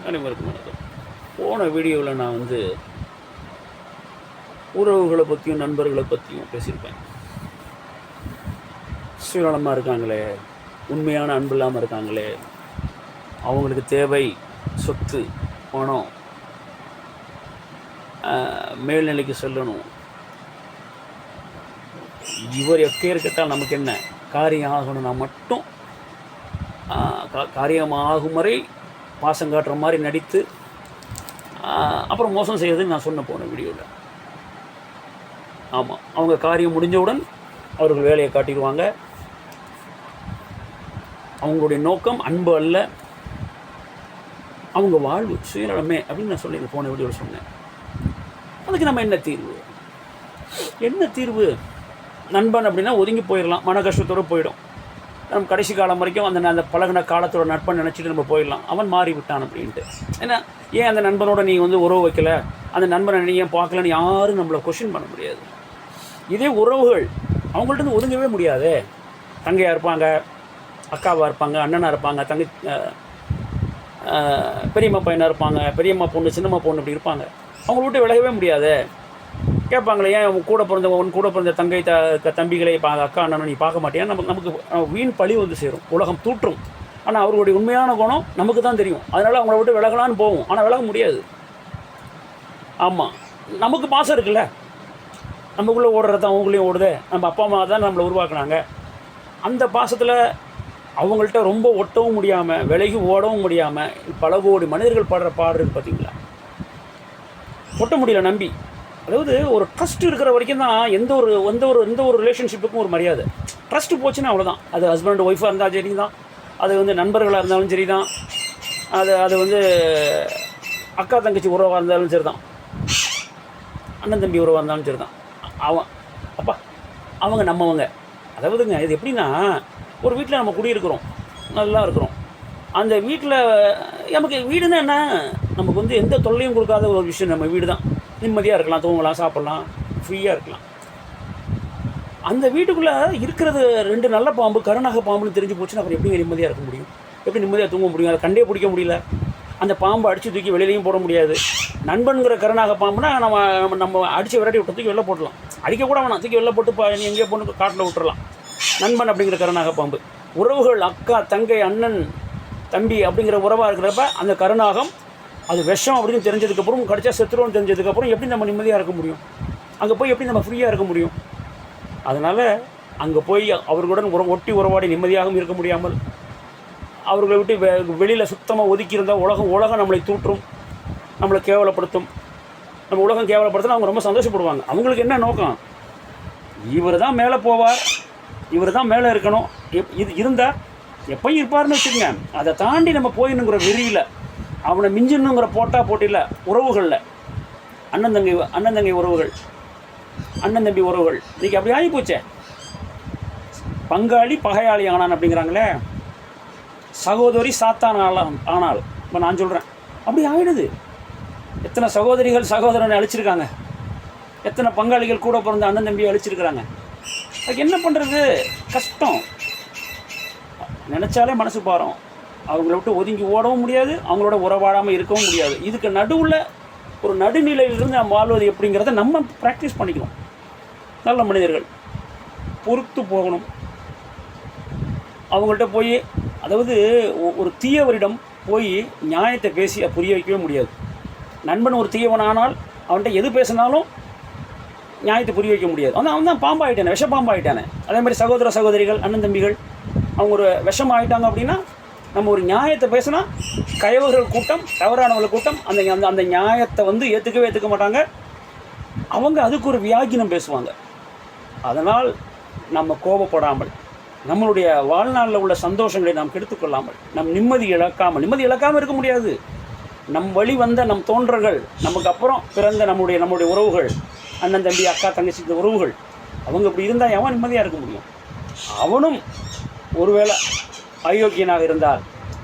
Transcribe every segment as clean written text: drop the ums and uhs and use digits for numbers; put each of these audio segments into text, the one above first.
அனைவருக்கும் வணக்கம். போன வீடியோவில் நான் உறவுகளை பற்றியும் நண்பர்களை பற்றியும் பேசியிருப்பேன். சுயநலமாக இருக்காங்களே, உண்மையான அன்பு இல்லாமல் இருக்காங்களே, அவங்களுக்கு தேவை சொத்து, பணம், மேல்நிலைக்கு செல்லணும். இவர் எக்கேர் கேட்டால் நமக்கு என்ன, காரியம் ஆகணும்னா மட்டும் காரியமாகும் வரை பாசம் காட்டுற மாதிரி நடித்து அப்புறம் மோசம் செய்யறதுன்னு நான் சொன்ன போன வீடியோவில். ஆமாம், அவங்க காரியம் முடிஞ்சவுடன் அவர்கள் வேலையை காட்டிடுவாங்க. அவங்களுடைய நோக்கம் அன்பு அல்ல, அவங்க வாழ்வு சுயநலமே அப்படின்னு நான் சொல்லி போன வீடியோவில் சொன்னேன். அதுக்கு நம்ம என்ன தீர்வு? நண்பன் அப்படின்னா ஒதுங்கி போயிடலாம், மன கஷ்டத்தோடு போயிடும். நம்ம கடைசி காலம் வரைக்கும் அந்த பழகின காலத்தோட நட்பன் நினச்சிட்டு நம்ம போயிடலாம். அவன் மாறி விட்டான் அப்படின்ட்டு. ஏன்னா ஏன் அந்த நண்பனோட நீ உறவு வைக்கல, அந்த நண்பனை நீ ஏன் பார்க்கலன்னு யாரும் நம்மளை கொஷின் பண்ண முடியாது. இதே உறவுகள் அவங்கள்ட்ட ஒதுங்கவே முடியாது. தங்கையாக இருப்பாங்க, அக்காவாக இருப்பாங்க, அண்ணனாக இருப்பாங்க, பெரியம்மா பையனாக இருப்பாங்க, பெரியம்மா பொண்ணு, சின்னம்மா பொண்ணு இப்படி இருப்பாங்க. அவங்கள விட்டு விலகவே முடியாது. கேட்பாங்களே, ஏன் உன் கூட பிறந்த தங்கை தம்பிகளை அக்கா அண்ணனை நீ பார்க்க மாட்டியா? நமக்கு வீண் பழி சேரும், உலகம் தூற்றும். ஆனால் அவர்களுடைய உண்மையான குணம் நமக்கு தான் தெரியும். அதனால் அவங்கள விட்டு விலகலான்னு போவோம், ஆனால் விலக முடியாது. ஆமாம், நமக்கு பாசம் இருக்குல்ல, நமக்குள்ளே ஓடுறது தான் அவங்களையும் ஓடுதே. நம்ம அப்பா அம்மா தான் நம்மளை உருவாக்குனாங்க. அந்த பாசத்தில் அவங்கள்ட்ட ரொம்ப ஒட்டவும் முடியாமல், விலகி ஓடவும் முடியாமல் பல கோடி மனிதர்கள் பாடுறது பார்த்தீங்களா? ஒட்ட முடியல நம்பி. அதாவது ஒரு ட்ரஸ்ட் இருக்கிற வரைக்கும் தான் எந்த ஒரு ரிலேஷன்ஷிப்புக்கும் ஒரு மரியாதை. ட்ரஸ்ட்டு போச்சுன்னா அவ்வளோதான். அது ஹஸ்பண்ட் ஒய்ஃபாக இருந்தாலும் சரி தான், அது நண்பர்களாக இருந்தாலும் சரி தான், அது அக்கா தங்கச்சி உறவாக இருந்தாலும் சரி தான், அண்ணன் தம்பி உறவாக இருந்தாலும் சரி தான். அவங்க நம்மவங்க. அதாவதுங்க, இது எப்படின்னா, ஒரு வீட்டில் நம்ம குடியிருக்கிறோம், நல்லா இருக்கிறோம். அந்த வீட்டில் நமக்கு வீடுன்னா என்ன, நமக்கு எந்த தொல்லையும் கொடுக்காத ஒரு விஷயம் நம்ம வீடு தான். நிம்மதியாக இருக்கலாம், தூங்கலாம், சாப்பிட்லாம், ஃப்ரீயாக இருக்கலாம். அந்த வீட்டுக்குள்ளே இருக்கிறது 2 நல்ல பாம்பு, கருநாக பாம்புன்னு தெரிஞ்சு போச்சுன்னா அப்புறம் எப்படி நிம்மதியாக இருக்க முடியும்? எப்படி நிம்மதியாக தூங்க முடியும்? அதை கண்டே பிடிக்க முடியல. அந்த பாம்பை அடித்து தூக்கி வெளியிலையும் போட முடியாது. நண்பனுங்கிற கருநாக பாம்புனா நம்ம அடித்து விரட்டி விட்டு தூக்கி வெளில போடலாம். அடிக்கக்கூட வேணாம், தூக்கி வெளில போட்டு நீ எங்கேயோ பொண்ணு காட்டில் விட்டுறலாம். நண்பன் அப்படிங்கிற கருநாக பாம்பு. உறவுகள் அக்கா தங்கை அண்ணன் தம்பி அப்படிங்கிற உறவாக இருக்கிறப்ப அந்த கருநாகம் அது விஷம் அப்படின்னு தெரிஞ்சதுக்கப்புறம், கடிச்சா செத்துருவோம்னு தெரிஞ்சதுக்கப்புறம் எப்படி நம்ம நிம்மதியாக இருக்க முடியும்? அங்கே போய் எப்படி நம்ம ஃப்ரீயாக இருக்க முடியும்? அதனால் அங்கே போய் அவர்களுடன் ஒட்டி உறவாடி நிம்மதியாகவும் இருக்க முடியாமல், அவர்களை விட்டு வெளியில் சுத்தமாக ஒதுக்கி இருந்தால் உலகம் நம்மளை தூற்றும், நம்மளை கேவலப்படுத்தும். நம்ம உலகம் கேவலப்படுத்தினா அவங்க ரொம்ப சந்தோஷப்படுவாங்க. அவங்களுக்கு என்ன நோக்கம்? இவர் தான் மேலே போவார், இவர் தான் மேலே இருக்கணும், இது இருந்தால் எப்பயும் இருப்பார்னு வச்சுக்கோங்க. அதை தாண்டி நம்ம போயிடணுங்கிற வெறியில், அவனை மிஞ்சினுங்கிற போட்டியில், உறவுகளில் அண்ணன் தங்கை உறவுகள், அண்ணன் தம்பி உறவுகள் இன்றைக்கி அப்படி ஆகி போச்சே. பங்காளி பகையாளி ஆனான் அப்படிங்கிறாங்களே, சகோதரி சாத்தான் ஆனால் இப்போ நான் சொல்கிறேன், அப்படி ஆகிடுது. எத்தனை சகோதரனை அழிச்சிருக்காங்க, எத்தனை பங்காளிகள் கூட பிறந்த அண்ணன் தம்பியை அழிச்சிருக்கிறாங்க. அதுக்கு என்ன பண்ணுறது? கஷ்டம். நினச்சாலே மனசு பாரம். அவங்கள விட்டு ஒதுங்கி ஓடவும் முடியாது, அவங்களோட உறவாடாமல் இருக்கவும் முடியாது. இதுக்கு நடுவில் ஒரு நடுநிலையிலிருந்து நம்ம வாழ்வது எப்படிங்கிறத நம்ம ப்ராக்டிஸ் பண்ணிக்கணும். நல்ல மனிதர்கள் பொறுத்து போகணும். அவங்கள்ட்ட போய், அதாவது ஒரு தீயவரிடம் போய் நியாயத்தை பேசி புரிய வைக்கவே முடியாது. நண்பன் ஒரு தீயவன் ஆனால் அவன்கிட்ட எது பேசினாலும் நியாயத்தை புரிய வைக்க முடியாது. அவன் தான் பாம்பாயிட்டானே, விஷப்பாம்பாயிட்டானே. அதே மாதிரி சகோதரிகள், அண்ணன் தம்பிகள் அவங்க ஒரு விஷம் ஆகிட்டாங்க அப்படின்னா, நம்ம ஒரு நியாயத்தை பேசினா கயவர்கள் கூட்டம், தவறானவர்கள் கூட்டம் அந்த நியாயத்தை ஏற்றுக்க மாட்டாங்க. அவங்க அதுக்கு ஒரு வியாக்கியம் பேசுவாங்க. அதனால் நம்ம கோபப்படாமல், நம்மளுடைய வாழ்நாளில் உள்ள சந்தோஷங்களை நாம் கெடுத்துக்கொள்ளாமல், நிம்மதி இழக்காமல் இருக்க முடியாது. வழி வந்த நம் தோன்றர்கள், நமக்கு அப்புறம் பிறந்த நம்முடைய உறவுகள், அண்ணன் தம்பி அக்கா தங்கச்சி உறவுகள், அவங்க இப்படி இருந்தால் எவன் நிம்மதியாக இருக்க முடியும்? அவனும் ஒருவேளை அயோக்கியனாக இருந்தால்,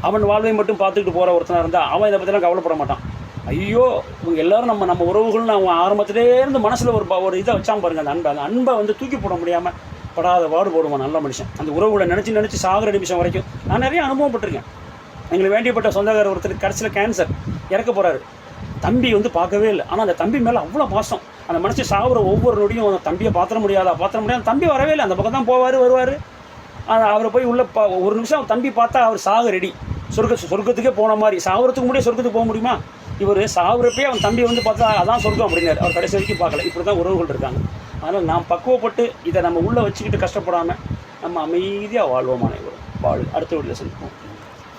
அவன் வாழ்வை மட்டும் பார்த்துக்கிட்டு போகிற ஒருத்தனாக இருந்தால், அவன் இதை பற்றிலாம் கவலைப்பட மாட்டான். ஐயோ, இவங்க எல்லோரும் நம்ம உறவுகள்னு அவன் ஆரம்பத்திலேருந்து மனசில் ஒரு இதை வச்சான் பாருங்கள். அந்த அன்பை தூக்கி போட முடியாமல் படாத பாடு போடுவான் நல்ல மனுஷன். அந்த உறவுகளை நினச்சி சாகிற நிமிஷம் வரைக்கும் நான் நிறைய அனுபவப்பட்டிருக்கேன். எங்களுக்கு வேண்டியப்பட்ட சொந்தக்காரர் ஒருத்தர் கடைசியில் கேன்சர் இறக்க போகிறாரு. தம்பி வந்து பார்க்கவே இல்லை. ஆனால் அந்த தம்பி மேலே அவ்வளோ பாசம். அந்த மனுஷன் சாகுற ஒவ்வொரு நொடியும் அந்த தம்பியை பாத்திர முடியாது. தம்பி வரவே இல்லை. அந்த பக்கம் தான் வருவார். அவரை போய் உள்ள ஒரு நிமிஷம் தம்பி பார்த்தா அவர் சாக ரெடி. சொர்க்கத்துக்கே போன மாதிரி. சாகுறதுக்கு முடியே சொர்க்கத்துக்கு போக முடியுமா? இவர் சாகுறப்பே அவன் தம்பி வந்து பார்த்தா அதான் சொர்க்கம் அப்படின்னாரு. அவர் கடைசி வரைக்கும் பார்க்கல. இப்படி தான் உறவுகள் இருக்காங்க. அதனால் நாம் பக்குவப்பட்டு இதை நம்ம உள்ளே வச்சுக்கிட்டு கஷ்டப்படாமல் நம்ம அமைதியாக வாழ்வோம். அனைவரும் அடுத்த வீட்டில் சந்திப்போம்.